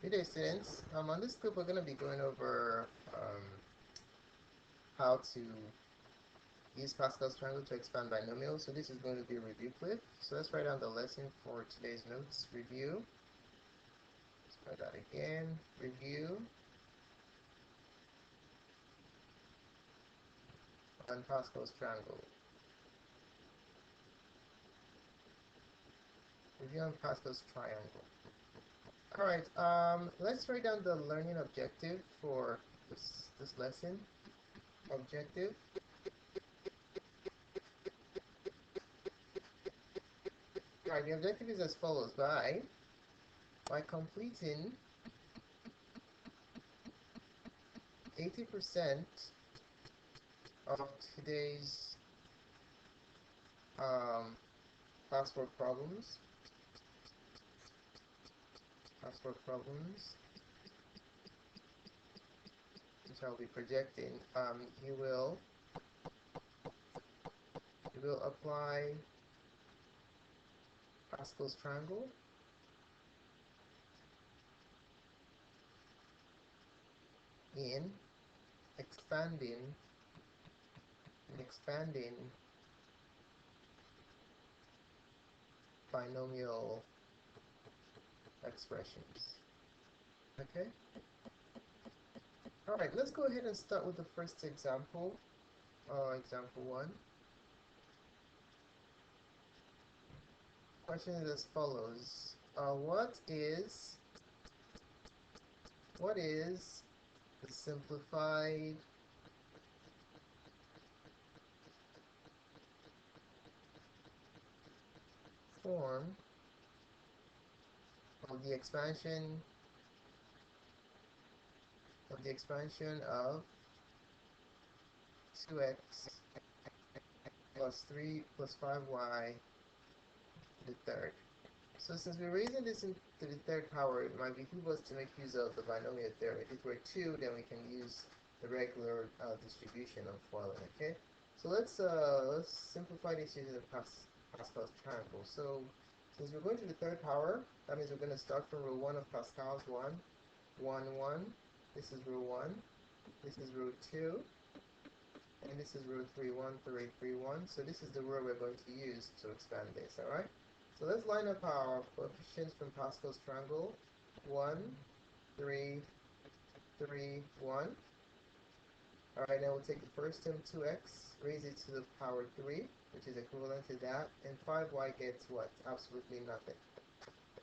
Good day, students. On this clip, we're going to be going over how to use Pascal's triangle to expand binomials. So this is going to be a review clip. So let's write down the lesson for today's notes. Review. Let's write that again. Review on Pascal's triangle. Review on Pascal's triangle. All right. Let's write down the learning objective for this lesson. Objective. All right. The objective is as follows: by completing 80% of today's password problems, which I'll be projecting, you will apply Pascal's triangle in expanding binomial expressions. Okay? Alright, let's go ahead and start with the first example. Example 1. Question is as follows. What is the simplified form of the expansion of 2x plus 3 plus 5y to the third? So since we're raising this into the third power, it might behoove us to make use of the binomial theorem. If it were 2, then we can use the regular distribution of FOILing, okay? So let's simplify this using the Pascal's triangle. So since we're going to the third power, that means we're going to start from rule 1 of Pascal's. 1, 1, 1. This is rule 1. This is rule 2. And this is rule 3, 1, 3, 3, 1. So this is the rule we're going to use to expand this, alright? So let's line up our coefficients from Pascal's triangle. 1, 3, 3, 1. Alright, now we'll take the first term, 2x, raise it to the power 3, which is equivalent to that, and 5y gets what? Absolutely nothing.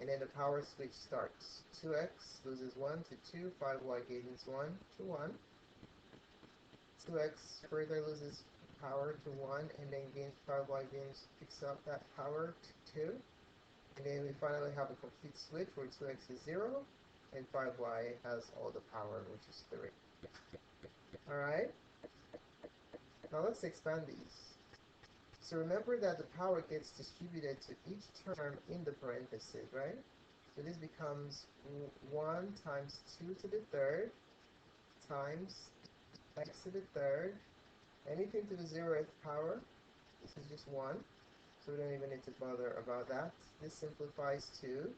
And then the power switch starts. 2x loses 1 to 2, 5y gains 1 to 1. 2x further loses power to 1, and then gains 5y picks up that power to 2. And then we finally have a complete switch where 2x is 0, and 5y has all the power, which is 3. Alright? Now let's expand these. So remember that the power gets distributed to each term in the parentheses, right? So this becomes 1 times 2 to the third times x to the third. Anything to the 0th power, this is just 1. So we don't even need to bother about that. This simplifies to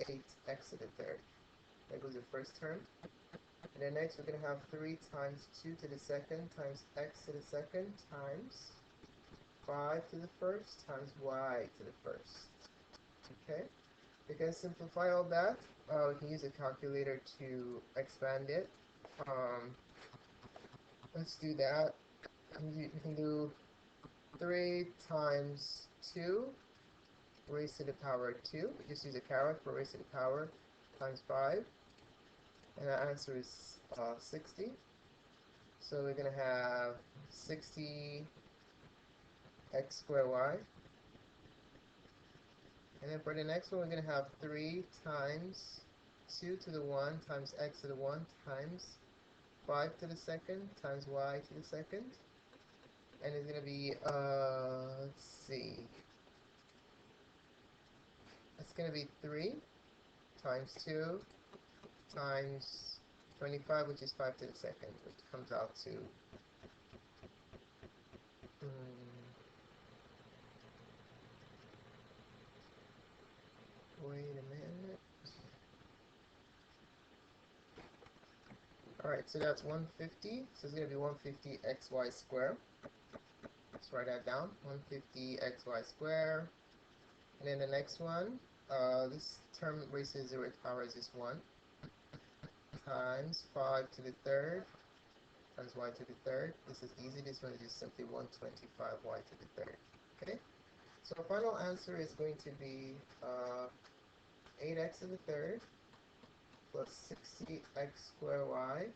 8x to the third. There goes the first term. And then next we're going to have 3 times 2 to the second times x to the second times 5 to the first times y to the first. Okay? We can simplify all that. We can use a calculator to expand it. Let's do that. We can do 3 times 2 raised to the power 2. We just use a caret for raised to the power times 5. And our answer is 60. So we're going to have 60 x squared y. And then for the next one, we're going to have 3 times 2 to the 1 times x to the 1 times 5 to the second times y to the second. And it's going to be, let's see. It's going to be 3 times 2 times 25, which is 5 to the second, which comes out to wait a minute. Alright, so that's 150. So it's going to be 150 xy squared. Let's write that down. 150 xy squared. And then the next one, this term raised to the 0th power is just 1 times 5 to the third times y to the third. This is easy. This one is just simply 125y to the third. Okay? So our final answer is going to be 8x to the third plus 60x squared y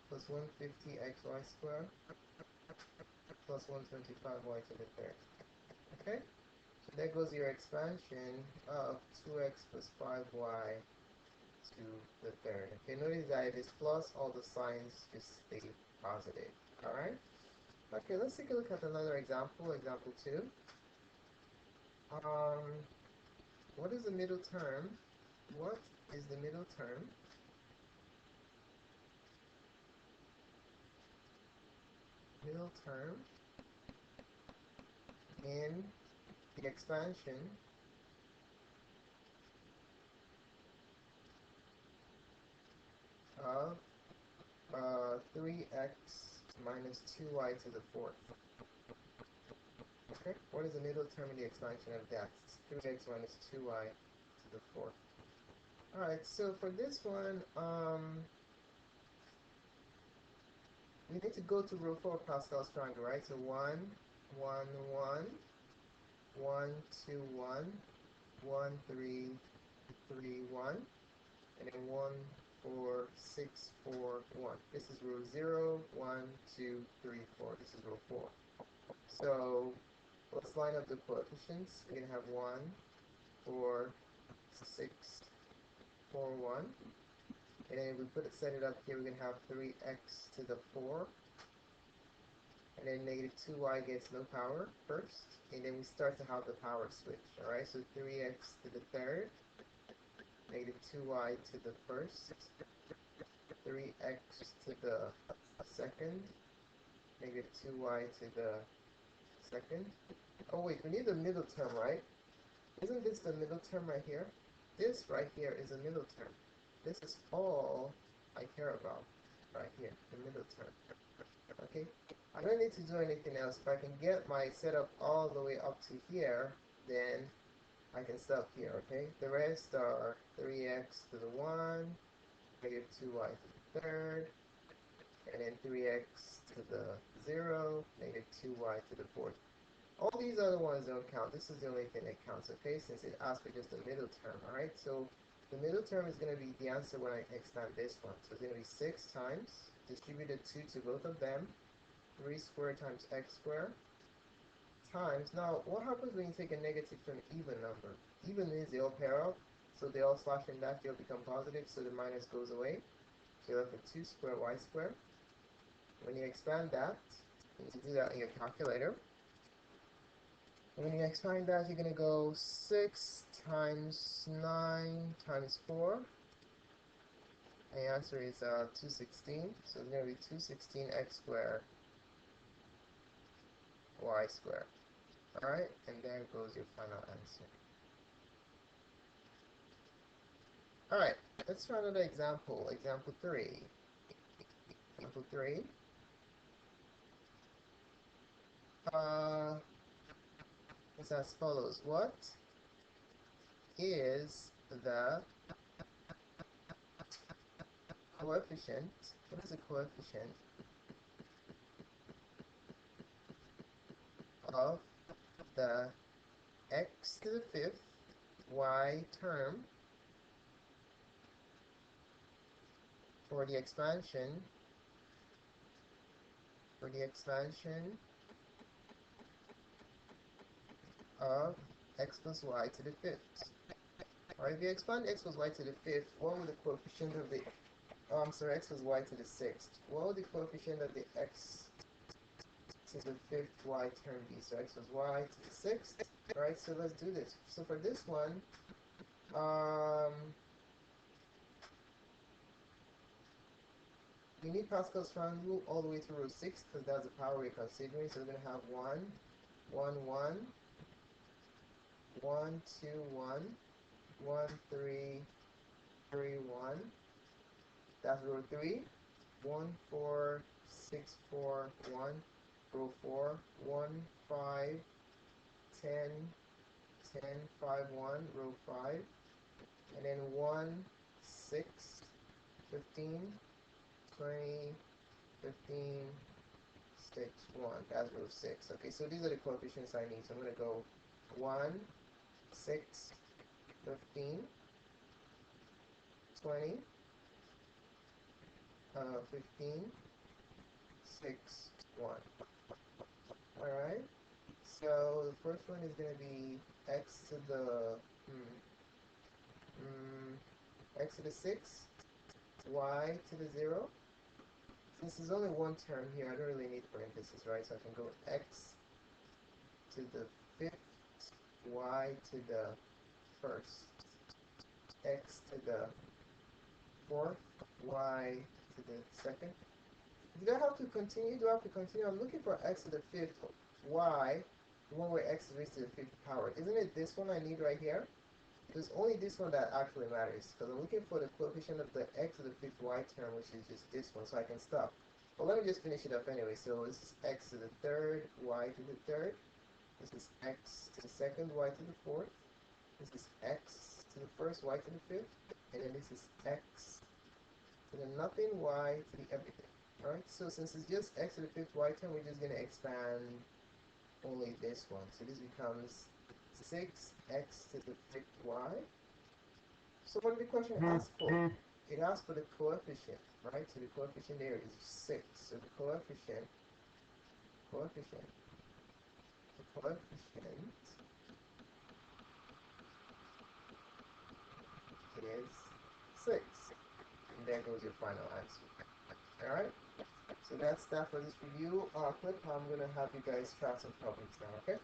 plus 150xy squared plus 125y to the third. Okay? So there goes your expansion of 2x plus 5y to the third. Okay, notice that it is plus, all the signs just stay positive. Alright? Okay, let's take a look at another example, example 2. What is the middle term? What is the middle term in the expansion of 3x minus 2y to the fourth? Okay, what is the middle term in the expansion of that? It's 3x minus 2y to the fourth. Alright, so for this one, we need to go to rule 4 Pascal's triangle, right? So 1, 1, 1, 1, 2, 1, 1, 3, 3, 1, and then 1, 4, 6, 4, 1. This is rule 0, 1, 2, 3, 4. This is rule 4. So let's line up the coefficients. We're going to have 1, 4, 6, 4, 1. And then we set it up here, we're going to have 3x to the 4. And then negative 2y gets no power first. And then we start to have the power switch. Alright, so 3x to the third, negative 2y to the first, 3x to the second, negative 2y to the second. Oh wait, we need the middle term, right? Isn't this the middle term right here? This right here is a middle term. This is all I care about right here, the middle term. Okay? I don't need to do anything else. If I can get my setup all the way up to here, then I can stop here, okay? The rest are 3x to the 1, negative 2y to the third, and then 3x to the 0, negative 2y to the fourth. All these other ones don't count. This is the only thing that counts, okay? Since it asks for just the middle term, alright? So the middle term is going to be the answer when I expand this one. So it's going to be 6 times, distributed 2 to both of them, 3 squared times x squared, times, now what happens when you take a negative to an even number? Even means they all pair up, so they all slash in that, they'll become positive, so the minus goes away. So you're left with 2 squared y squared. When you expand that, you need to do that in your calculator. When you expand that, you're going to go 6 times 9 times 4. And the answer is 216. So it's going to be 216x squared y squared. Alright, and there goes your final answer. Alright, let's try another example. Example 3. Example 3. It's as follows. What is the coefficient? What is the coefficient of the x to the fifth y term for the expansion of x plus y to the fifth? Alright, if you expand x plus y to the fifth, what would the coefficient of the x plus y to the sixth? What would the coefficient of the x to the fifth y term be? So x plus y to the sixth. Alright, so let's do this. So for this one, we need Pascal's triangle all the way to root 6 because that's the power we're considering. So we're going to have 1, 1, 1, 1, 2, 1, 1, 3, 3, 1. That's root 3. 1, 4, 6, 4, 1, row 4, 1, 5, 10, 10, 5, 1, row 5, and then 1, 6, 15, 20, 15, 6, 1. That's row 6. Okay, so these are the coefficients I need. So I'm going to go 1, 6, 15, 20, 15, 6, 1. Alright, so the first one is going to be x to the x to the 6, y to the 0. Since there's only one term here, I don't really need parentheses, right? So I can go x to the 5th, y to the 1st, x to the 4th, y to the 2nd. Do I have to continue? Do I have to continue? I'm looking for x to the 5th, y, the one where x is raised to the 5th power. Isn't it this one I need right here? There's only this one that actually matters, because I'm looking for the coefficient of the x to the 5th y term, which is just this one, so I can stop. But let me just finish it up anyway. So this is x to the 3rd, y to the 3rd. This is x to the 2nd, y to the 4th. This is x to the 1st, y to the 5th. And then this is x to the nothing, y to the everything. Alright, so since it's just x to the 5th y term, we're just going to expand only this one. So this becomes 6x to the 5th y. So what did the question ask for? It asked for the coefficient, right? So the coefficient there is 6. So the coefficient is 6. And there goes your final answer. Alright? So that's that for this review clip. I'm going to have you guys try some problems now, okay?